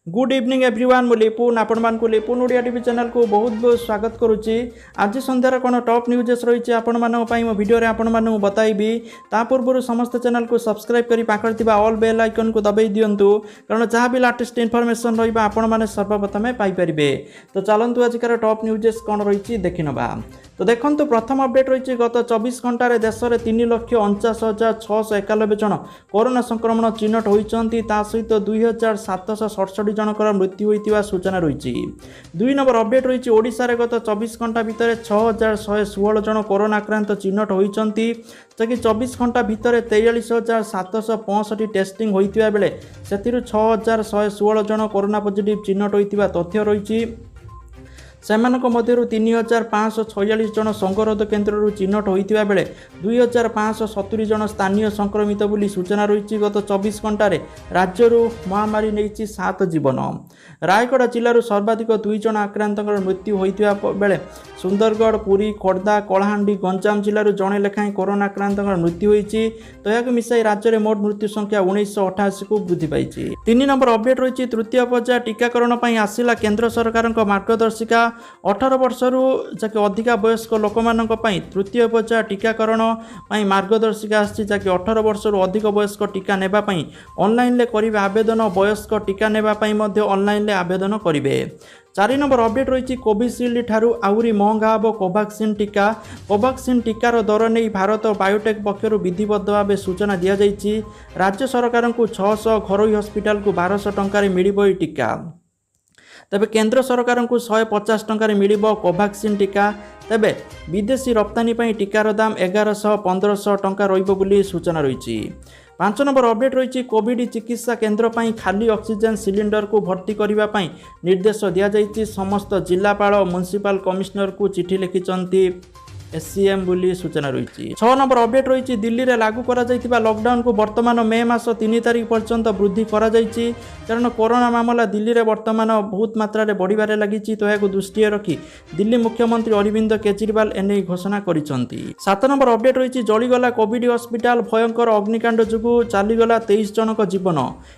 Good evening everyone मु लिपुन आपण मान को लिपुन ओडिया टीवी चैनल को बहुत बहुत स्वागत करुच्ची। आज संध्यार कौन टॉप न्यूजेस रही आपण मान मो वीडियो रे आपण मान बताइबी ता पूर्व समस्त चैनल को सब्सक्राइब करी पाखर थिबा ऑल बेल आइकन को दबाई दियंतु कारण जहाँ भी लेटेस्ट इनफॉरमेशन रहिबा आपण माने सर्वप्रथमे पाई परिबे। तो चलंतु आजिकार टॉप न्यूजेस कौन रही देखिनबा। तो देखंतु प्रथम अपडेट रही गत 24 घंटे देश में 3,49,691 जन कोरोना संक्रमण चिन्हट होती सहित 2,767 जनकर मृत्यु होता सूचना रही। दुई नंबर अपडेट रही ओडिशा रे गत 24 घंटा भितर 6,116 जन कोरोना आक्रांत चिन्हट होती जहाँकि 24 घंटा भितर 43,765 टेस्टिंग होता बेले से 6,116 जन कोरोना पॉजिटिव चिन्हट होता तथ्य रही। सेमानक मध्यरु 3,546 जन संगरोध केन्द्र चिन्हट होता बेले 2,570 जन स्थानीय संक्रमित बोली सूचना रही। गत 24 घंटे राज्य महामारी नहीं 7 जीवन। रायगढ़ जिलूर सर्वाधिक 2 जन आक्रांत मृत्यु होता बेले सुंदरगढ़ पुरी खोर्धा कलाहांडी गंजाम जिलूर जड़े लेखाएं कोरोना आक्रांत मृत्यु होती। तो यह मिसाई राज्य में मोट मृत्यु संख्या 1988 को वृद्धि पाई। 3 नंबर अपडेट रही तृतीय पर्याय टीकाकरण आसिला केंद्र सरकार मार्गदर्शिका 18 वर्षरू जहाँकि अधिका वयस्क लोक तृतीय पर्याय टीकाकरण मार्गदर्शिका जहाँकि 18 वर्षरू अधिक वयस्क टीका नेबाई ऑनलाइन करेंगे आवेदन वयस्क टीका नेबाई ऑनलाइन आवेदन करेंगे। 4 नंबर अपडेट रही कोविशील्ड ठारू आहुरी महंगा हम कोवाक्सिन टीका। कोवाक्सिन टीकार दर नहीं भारत बायोटेक पक्षर विधिबद्ध भाव सूचना दि जाइए। राज्य सरकार को 600 घरोई हस्पिटाल को 1200 टंकार मिल टीका। तेबे केंद्र सरकार को 150 टंकार मिल कोवाक्सिन टीका। तेबे विदेशी रप्तानी टीकार दाम 1100-1500 टंका रही सूचना रही। 5 नंबर अपडेट रही कोविड चिकित्सा केन्द्र खाली ऑक्सीजन सिलिंडर को भर्ती करने निर्देश दि जाइए। समस्त जिलापाल म्युनिसिपल कमिश्नर को चिठी लिखिंट एससीएम बोली सूचना रही। 6 नंबर अपडेट रही दिल्ली में लागू करा लॉकडाउन को वर्तमान मे मास 3 तारिख पर्यंत वृद्धि करा कारण कोरोना मामला दिल्ली में वर्तमान बहुत मात्रा बढ़िबारे लगी। तो यह दृष्टि रखी दिल्ली मुख्यमंत्री अरविंद केजरीवाल एने घोषणा करिसेंती। 7 नंबर अपडेट रही जलीगला कोविड हस्पिटाल भयंकर अग्निकांड जो चलीगला 23 जनक जीवन।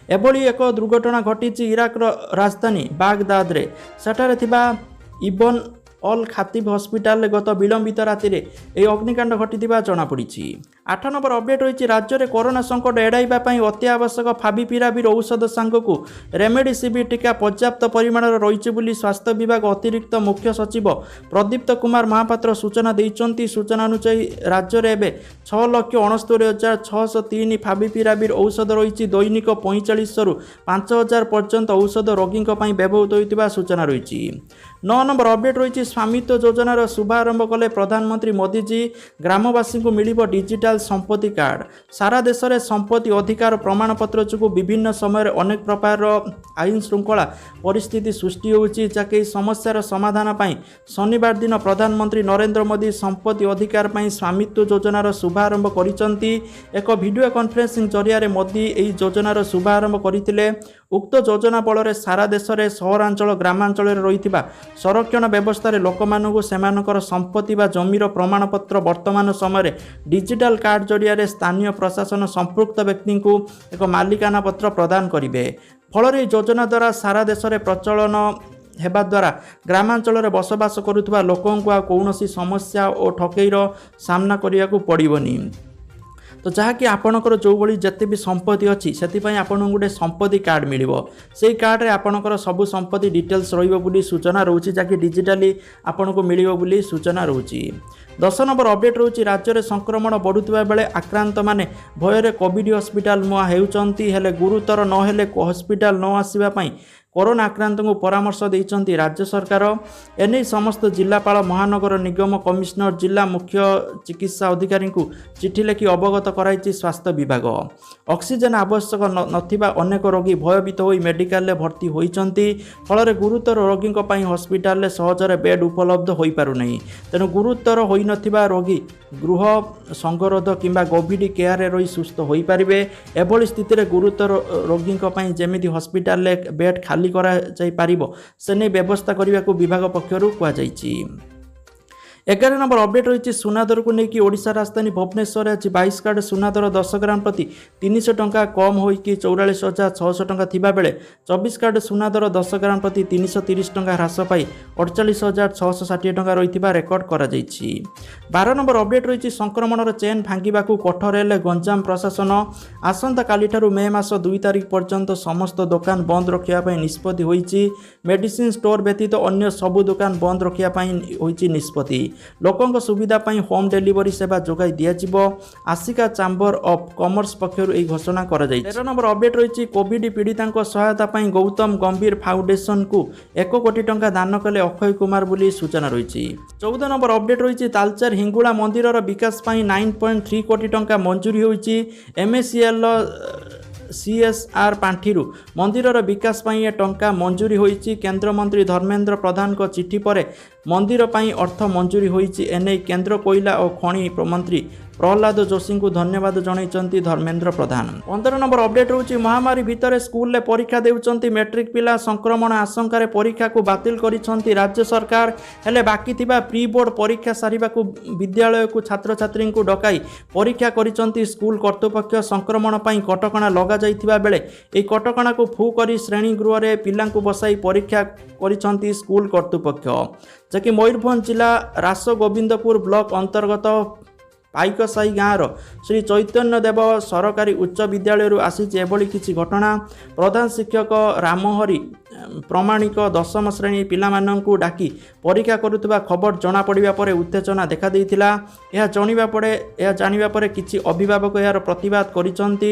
एभली एक दुर्घटना घटी इराक राजधानी बागदाद रे सेठारे थिबा इबन अल खातिब हस्पिटाल गत विलंबित राति में यह अग्निकांड घटी जमापड़ी। 8 नंबर अपडेट रही राज्य में कोरोना संकट एड़ाइवाई अति आवश्यक फाविपिराविर औषध सांगक रेमडेसिविर टीका पर्याप्त परिमाण रही स्वास्थ्य विभाग अतिरिक्त मुख्य सचिव प्रदीप्त कुमार महापात्र सूचना देइचंती। सूचना अनुसार राज्य में एवं 6,69,603 फाविपिराविर औषध रही। दैनिक 45 रु 5,000 पर्यंत औषध रोगी व्यवहृत होता सूचना रही। 9 नंबर अपडेट रही स्वामित्व योजनार शुभारंभ कले प्रधानमंत्री मोदी जी। ग्रामवासी को मिल डिजिटाल संपत्ति कार्ड। सारा देश में संपत्ति अधिकार प्रमाणपत्र जो विभिन्न समय अनेक प्रकार आईन श्रृंखला परिस्थिति सृष्टि होची जहाँकि समस्यार समाधान पाई शनिवार दिन प्रधानमंत्री नरेंद्र मोदी संपत्ति अधिकार पाई स्वामित्व योजनार शुभारंभ करिसेंती। एक वीडियो कॉन्फ्रेंसिंग जरिया मोदी यह योजनार शुभारंभ करथिले। उक्त योजना बल सारा देश में सहरांचल ग्रामांचल रही संरक्षण व्यवस्था लोक मानू सेमानकर संपत्ति व जमीर प्रमाणपत्र वर्तमान समय डिजिटल कार्ड जरिया स्थानीय प्रशासन संपृक्त व्यक्ति को एक मालिकाना पत्र प्रदान करेंगे। फल योजना द्वारा सारा देश में प्रचलन हेबा द्वारा ग्रामांचल में बसवास करुवा लोकों को कौन समस्या और ठकेईर सामना करने को पड़ोनी। तो जहाँकि आपणकर जो भाई जिते भी संपत्ति अच्छी से आपन गोटे संपत्ति कार्ड मिल से कार्ड रे आपणकर सब संपत्ति डिटेल्स रही सूचना रोचे जहाँकि डिजिटाली आपन को मिल बोली सूचना रोचे। 10 नंबर अपडेट रोचे राज्य में संक्रमण बढ़ुवा बेले आक्रांत माने भयर कोविड हस्पिटाल मुआ हेउचंती हेले गुरुतर नहेले हस्पिटाल न आसवाई कोरोना आक्रांत को परामर्श देइचंती राज्य सरकार। एने समस्त जिलापाल महानगर निगम कमिश्नर जिला मुख्य चिकित्सा अधिकारी को चिठी लिखि अवगत कराई स्वास्थ्य विभाग। ऑक्सीजन आवश्यक नथिबा अनेक रोगी भयभीत होई मेडिकल रे भर्ती होइचंती। फल गुरुतर रोगी हस्पिटाल रे सहजरे बेड उपलब्ध होई पारु नहीं। तेणु गुरुतर होई नथिबा रोगी गृह संगरोध किंबा कोविड केयर रही सुस्थ होई पारिबे। एभली स्थिति रे गुरुतर रोगी जेमिति हस्पिटाल रे बेड खाली करा जाई पारिबो से नै व्यवस्था करने को विभाग पक्षरु कहुଯାଇଛି। 11 नंबर अपडेट रही सुना दर को लेकिन ओडिशा राजधानी भुवनेश्वर आज 22 कार्ड सुना दर 10 ग्राम प्रति 300 टंका कम होइकी 44,600 टंका थिबा बेले 24 कार्ड सुना दर 10 ग्राम प्रति 330 टंका ह्रास पाई 48,660 टंका रही रेकर्ड करा जाइछि। 12 नंबर अपडेट रही संक्रमणर चेन भांगिबाकू कठोर हेले गंजाम प्रशासन आसंता कालिठारु मे मास 2 तारिख पर्यंत समस्त दुकान बंद रखिया पई निष्पत्ति होइछि। मेडिसिन स्टोर व्यतीत अन्य सबु दुकान बंद रखिया पई होइछि निष्पत्ति। लोकों सुविधा पाई होम डिलीवरी सेवा जोगाई दिया आसिका चैम्बर ऑफ कॉमर्स पक्षर यह घोषणा कर 13 नंबर अपडेट रही कोविड पीड़िता सहायता पाई गौतम गंभीर फाउंडेशन को 1 कोटी टंका दान कले अक्षय कुमार बोली सूचना रही। 14 नंबर अपडेट रही तालचेर हिंगुला मंदिर विकास पाई 9.3 कोटी टंका मंजूरी होइछि। एमएससीएल सीएसआर पांठिरू मंदिरर विकास पाई ए टंका मंजूरी होइछि। केंद्र मंत्री धर्मेंद्र प्रधान को चिठी पर मंदिर पाई अर्थ मंजूरी होइछि। एने केंद्र कोयला और खनि मंत्री प्रहलाद जोशी को धन्यवाद जणाइछन्ति धर्मेंद्र प्रधान। 15 नंबर अपडेट होछि महामारी भितर स्कूल ले परीक्षा देउछन्ति मेट्रिक पिला संक्रमण आशंका परीक्षा को बातिल करिछन्ति राज्य सरकार। हेले बाकी थिबा प्री बोर्ड परीक्षा सारिबाकू विद्यालय को छात्र छात्री को डकाई परीक्षा करिछन्ति स्कूल कर्तृपक्ष। संक्रमण पाई कटकणा लगा जाइथिबा बेले ए कटकणा को फू करी श्रेणी गृह रे पिलांकू बसाई परीक्षा करिछन्ति स्कूल कर्तृपक्ष। जकि मयूरभंज जिला रास गोविंदपुर ब्लॉक अंतर्गत पाइकसाई गाँवर श्री चैतन्य देव सरकारी उच्च विद्यालय आसी एभली किछि घटना। प्रधान शिक्षक रामहरि प्रमाणिक 10म श्रेणी पिलामानंकु डाकी परीक्षा करुवा खबर जना पड़िबा परे उत्तेजना देखा देइथिला। यह जानिबा परे किछि अभिभावक यार प्रतिवाद करिसंती।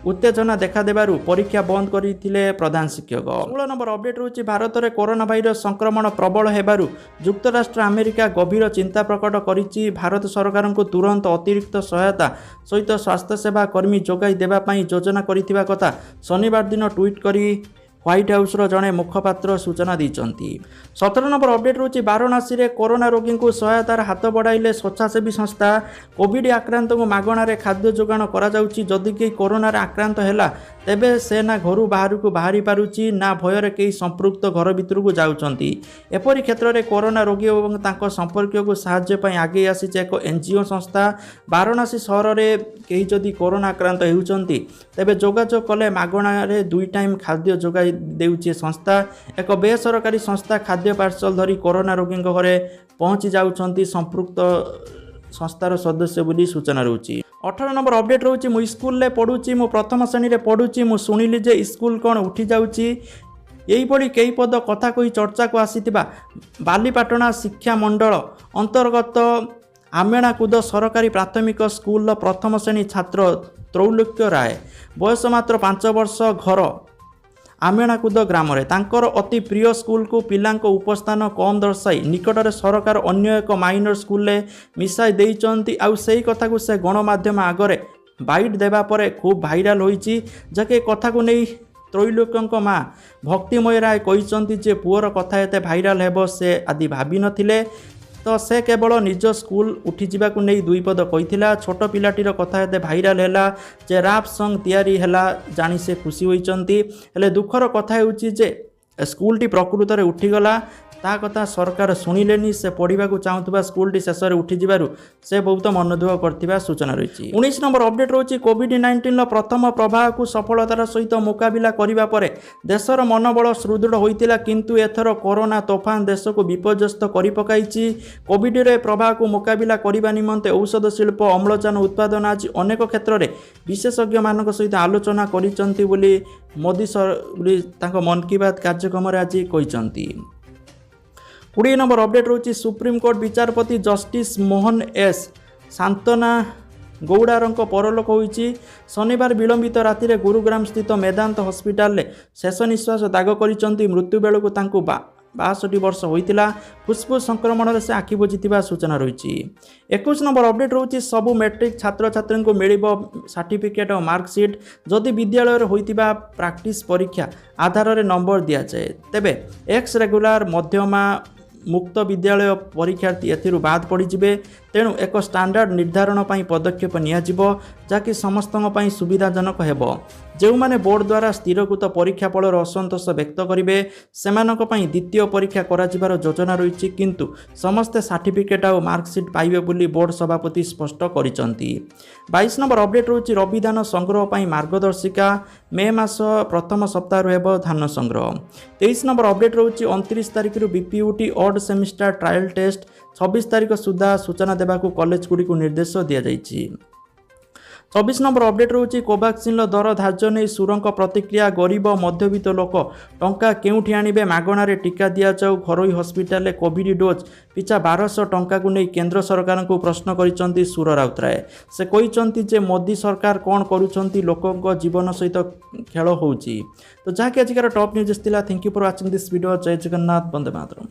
उत्तेजना देखा देबारु परीक्षा बंद करिथिले प्रधान शिक्षक। 16 नंबर अपडेट रहुछि भारत में कोरोना भाइरस संक्रमण प्रबल हेबारु युक्तराष्ट्र अमेरिका गभीर चिंता प्रकट करिछि। भारत सरकार को तुरंत अतिरिक्त सहायता सहित स्वास्थ्य सेवा कर्मी जोगाई देबा पई योजना करिथिबा कथा शनिवार दिन ट्वीट करी व्हाइट हाउस जड़े मुखपात्र सूचना देइछन्ति। 17 नंबर अपडेट रहुछि वाराणसी रे कोरोना रोगी को सहायतार हाथ बढ़ाइले स्वेच्छासेवी संस्था। कोविड आक्रांत को मागणार खाद्य जोगाण करा जाउछि। जदि केही कोरोना आक्रांत हैला तेबे से ना घर बाहर को बाहरी पारुछि ना भयर केही संपृक्त घर भितर को जाउछन्ति। एपरि क्षेत्र में कोरोना रोगी और तांको संपर्क को साहाय्य पई आगे आसीছে एक एनजीओ संस्था। वाराणसी सहर में केही जदि कोरोना आक्रांत हेउछन्ति तेबे जोगाजोग कले मागणार 2 टाइम खाद्य जोगाई देउछि संस्था। एक बेसरकारी संस्था खाद्य पार्सल धरी कोरोना रोगी घरे पहुँची जाउछन्ति संपृक्त संस्थार सदस्य बोली सूचना रहुछि। 18 नंबर अपडेट रहुछि मु स्कूल ले पढुछि मु प्रथम श्रेणी रे पढुछि मु सुनिली जे स्कूल कोन उठी जाउछि। यही भली कई पद कथा कही चर्चा को आसीथिबा बालीपाटना शिक्षा मंडल अंतर्गत आमेणाकुद सरकारी प्राथमिक स्कूल प्रथम श्रेणी छात्र त्रैलोक्य राय बयस मात्र 5 वर्ष घर आमेणाकुद ग्राम रे तांकर अति प्रिय स्कूल को पिलांको उपस्थान कम दर्शाई निकटरे सरकार अन्य एक माइनर स्कूल ले मिसाई देइचंती। आउ सेही कथा को से गणमाध्यम आगरे बाइट देबा परे खूब भाइराल होइची। जके कथा को नहीं त्रैलोक्यंक माँ भक्तिमय राय कहिचंती जे पुअर कथा एते भाइराल हेबो से आदि भाबी नथिले। तो से केवल निज स्कूल उठी जावाक नहीं 2 पद कही छोट पिलाटीर कथा एते भाइराल हैला जे राप संग तैयारी हैला जानी से खुशी होइचंती। हेले दुखर कथा होउची जे स्कूलटी प्रकृत रे उठीगला ता कथा सरकार शुणिलेनी। से पढ़ा चाहूबा स्कूलटी शेष में उठी जारू से बहुत मन दुख करथिबा सूचना रही। 19 नंबर अपडेट रही कोविड-19 प्रथम प्रवाह को सफलतार सहित मुकाबिला करिबा परे देशर मनोबल सुदृढ़ होइतिला किंतु एथर कोरोना तोफान देश को विपर्यस्त करि पकाइछि। कोविड रे प्रवाह को मुकाबिला करिबा निमंते औषध शिल्प अम्लजान उत्पादन आज अनेक क्षेत्र में विशेषज्ञ मानक सहित आलोचना करिसंती बोली मोदी सर मन की बात कार्यक्रम आज कहिसंती। 20 नंबर अपडेट रही सुप्रीम कोर्ट विचारपति जस्टिस मोहन एस शांतना गौड़ारंक परलोक होइछि। शनिवार विलंबित राति रे गुरुग्राम स्थित मेदांत हॉस्पिटल ले शेष निश्वास त्याग करिसंती। मृत्यु बेलू तांको 62 वर्ष होइतिला। फुसफुस संक्रमण से आखि बुझिथिबा सूचना रही। 21 नंबर अपडेट रही सबु मैट्रिक छात्र छात्री को मिलिबो सर्टिफिकेट और मार्कशीट जदि विद्यालय रे होइतिबा प्रैक्टिस परीक्षा आधार रे नंबर दिया जाए तेबे एक्स रेगुलर मध्यमा ମୁକ୍ତ ବିଦ୍ୟାଳୟ ପରୀକ୍ଷାର୍ଥୀ ଏଥିରୁ ବାଦ ପଡ଼ିଯିବେ। ତେଣୁ ଏକ ଷ୍ଟାଣ୍ଡାର୍ଡ ନିର୍ଦ୍ଧାରଣ ପାଇଁ ପଦକ୍ଷେପ ନିଆଯିବ ଯାହାକି ସମସ୍ତଙ୍କ ପାଇଁ ସୁବିଧାଜନକ ହେବ। ଯେଉଁମାନେ ବୋର୍ଡ ଦ୍ୱାରା ସ୍ଥିରକୃତ ପରୀକ୍ଷା ଫଳର ଅସନ୍ତୋଷ ବ୍ୟକ୍ତ କରିବେ ସେମାନଙ୍କ ପାଇଁ ଦ୍ୱିତୀୟ ପରୀକ୍ଷା କରାଯିବାର ଯୋଜନା ରହିଛି, କିନ୍ତୁ ସମସ୍ତେ ସାର୍ଟିଫିକେଟ୍ ଆଉ ମାର୍କସିଟ୍ ପାଇବେ ବୋଲି ବୋର୍ଡ ସଭାପତି ସ୍ପଷ୍ଟ କରିଛନ୍ତି। 22 ନମ୍ବର ଅପଡେଟ୍ ରହୁଛି ରବିଧାନ ସଂଗ୍ରହ ପାଇଁ ମାର୍ଗଦର୍ଶିକା। ମେ ମାସ ପ୍ରଥମ ସପ୍ତାହରୁ ହେବ ଧାନ ସଂଗ୍ରହ। 23 ନମ୍ବର ଅପଡେଟ୍ ରହୁଛି 29 ତାରିଖରୁ BPUT odd semester trial test 26 ତାରିଖ ସୁଦ୍ଧା ସୂଚନା ଦେବାକୁ କଲେଜଗୁଡ଼ିକୁ ନିର୍ଦ୍ଦେଶ ଦିଆଯାଇଛି। 24 ନମ୍ବର ଅପଡେଟ୍ ରହୁଛି କୋଭାକ୍ସିନ୍ର ଦର ଧାର୍ଯ୍ୟ ନେଇ ସୁରଙ୍କ ପ୍ରତିକ୍ରିୟା। ଗରିବ ମଧ୍ୟବିତ୍ତ ଲୋକ ଟଙ୍କା କେଉଁଠି ଆଣିବେ? ମାଗଣାରେ ଟିକା ଦିଆଯାଉ। ଘରୋଇ ହସ୍ପିଟାଲରେ କୋଭିଡ୍ ଡୋଜ୍ ପିଛା 1200 ଟଙ୍କାକୁ ନେଇ କେନ୍ଦ୍ର ସରକାରଙ୍କୁ ପ୍ରଶ୍ନ କରିଛନ୍ତି ସୁର ରାଉତରାୟ। ସେ କହିଛନ୍ତି ଯେ ମୋଦି ସରକାର କ'ଣ କରୁଛନ୍ତି, ଲୋକଙ୍କ ଜୀବନ ସହିତ ଖେଳ ହେଉଛି। ତ ଯାହାକି ଆଜିକାର ଟପ୍ ନ୍ୟୁଜ୍ ଥିଲା। Thank you for watching this video. ଜୟ ଜଗନ୍ନାଥ, ବନ୍ଦେ ମାତରମ୍।